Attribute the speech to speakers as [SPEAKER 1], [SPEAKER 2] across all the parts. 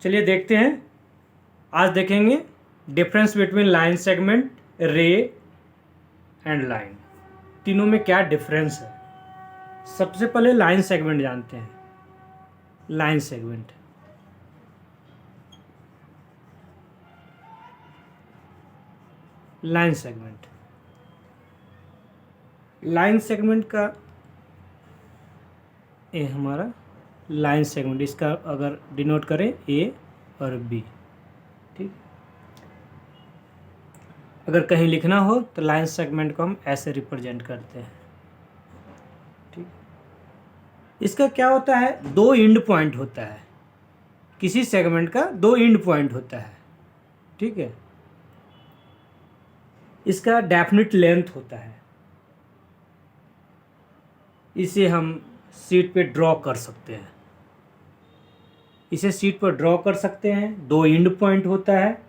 [SPEAKER 1] चलिए देखते हैं। आज देखेंगे डिफरेंस बिटवीन लाइन सेगमेंट, रे एंड लाइन, तीनों में क्या डिफरेंस है। सबसे पहले लाइन सेगमेंट जानते हैं। Line segment, line segment, line segment का ये हमारा लाइन सेगमेंट, इसका अगर डिनोट करें ए और बी, ठीक। अगर कहीं लिखना हो तो लाइन सेगमेंट को हम ऐसे रिप्रेजेंट करते हैं, ठीक। इसका क्या होता है, दो एंड पॉइंट होता है। किसी सेगमेंट का दो एंड पॉइंट होता है, ठीक है। इसका डेफिनिट लेंथ होता है। इसे हम शीट पे ड्रॉ कर सकते हैं। इसे शीट पर ड्रॉ कर सकते हैं। दो एंड पॉइंट होता है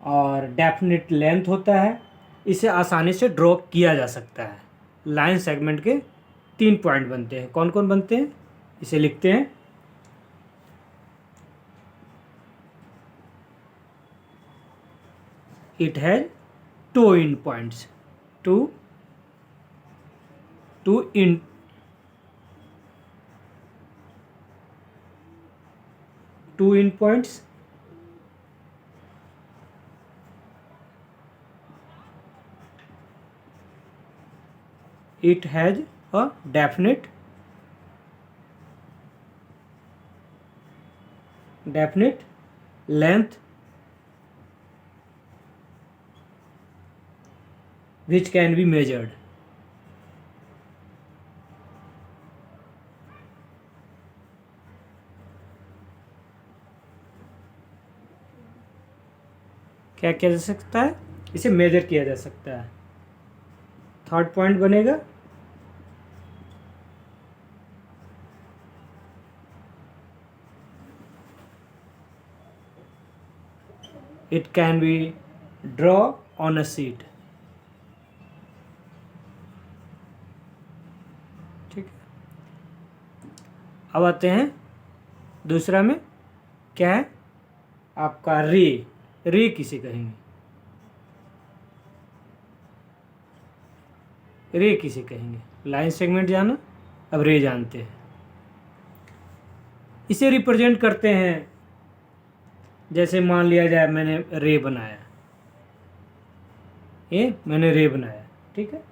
[SPEAKER 1] और डेफिनिट लेंथ होता है। इसे आसानी से ड्रॉ किया जा सकता है। लाइन सेगमेंट के 3 पॉइंट बनते हैं। कौन कौन बनते हैं, इसे लिखते हैं। It has 2 end points, two end, two end points. It has a definite length which can be measured. क्या किया जा सकता है, इसे मेजर किया जा सकता है। थर्ड पॉइंट बनेगा it can be draw on a sheet, ठीक है। अब आते हैं दूसरा में, क्या है आपका रे। रे किसे कहेंगे, रे किसे कहेंगे। लाइन सेगमेंट जाना, अब रे जानते हैं। इसे रिप्रेजेंट करते हैं, जैसे मान लिया जाए मैंने रे बनाया, ये मैंने रे बनाया, ठीक है।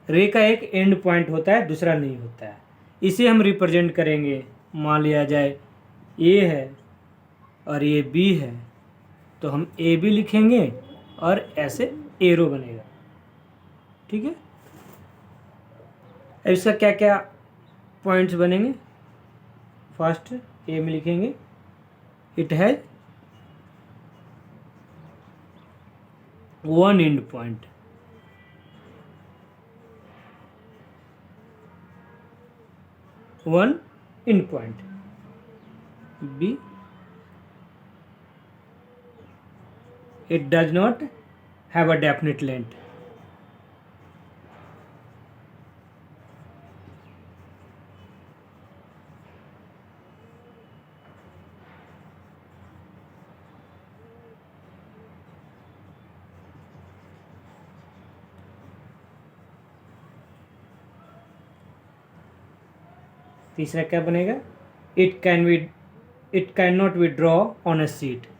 [SPEAKER 1] रे का एक एंड पॉइंट होता है, दूसरा नहीं होता है। इसे हम रिप्रेजेंट करेंगे, मान लिया जाए ए है और ये बी है, तो हम ए बी लिखेंगे और ऐसे एरो बनेगा, ठीक है। अब इसका क्या क्या पॉइंट्स बनेंगे। फर्स्ट ए में लिखेंगे it has 1 end point, one end point. B, it does not have a definite length. तीसरा क्या बनेगा, it cannot be draw on a sheet.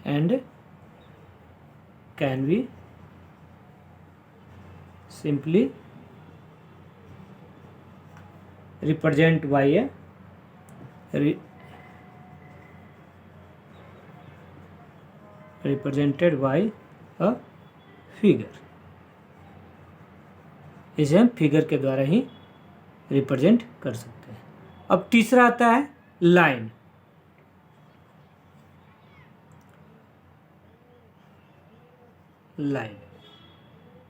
[SPEAKER 1] And can be simply represented by a figure. इसे हम figure के द्वारा ही represent कर सकते हैं। अब तीसरा आता है लाइन। लाइन,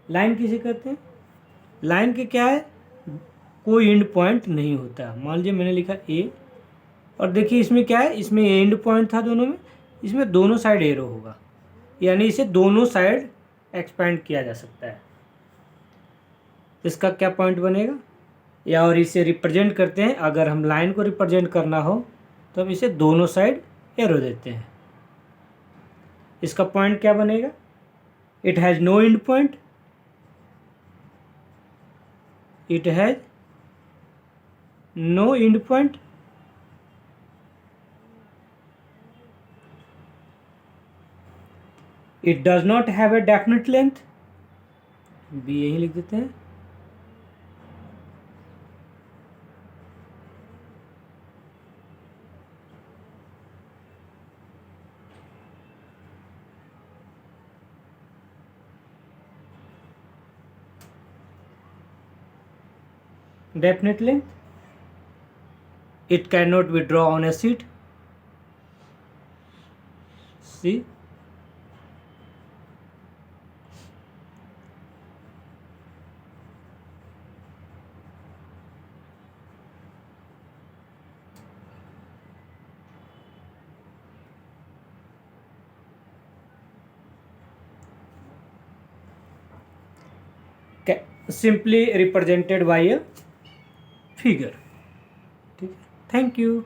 [SPEAKER 1] लाइन किसे कहते हैं। लाइन के क्या है, कोई एंड पॉइंट नहीं होता है। मान लीजिए मैंने लिखा ए, और देखिए इसमें क्या है, इसमें एंड पॉइंट था दोनों में, इसमें दोनों साइड एरो होगा, यानी इसे दोनों साइड एक्सपेंड किया जा सकता है। इसका क्या पॉइंट बनेगा, या और इसे रिप्रेजेंट करते हैं, अगर हम लाइन को रिप्रेजेंट करना हो तो हम इसे दोनों साइड एरो देते हैं। इसका पॉइंट क्या बनेगा, it has no end point, it has no end point, it does not have a definite length, B यही लिख देते हैं। Definite length, it cannot be drawn on a sheet, see, simply represented by a figure। ठीक है, thank you.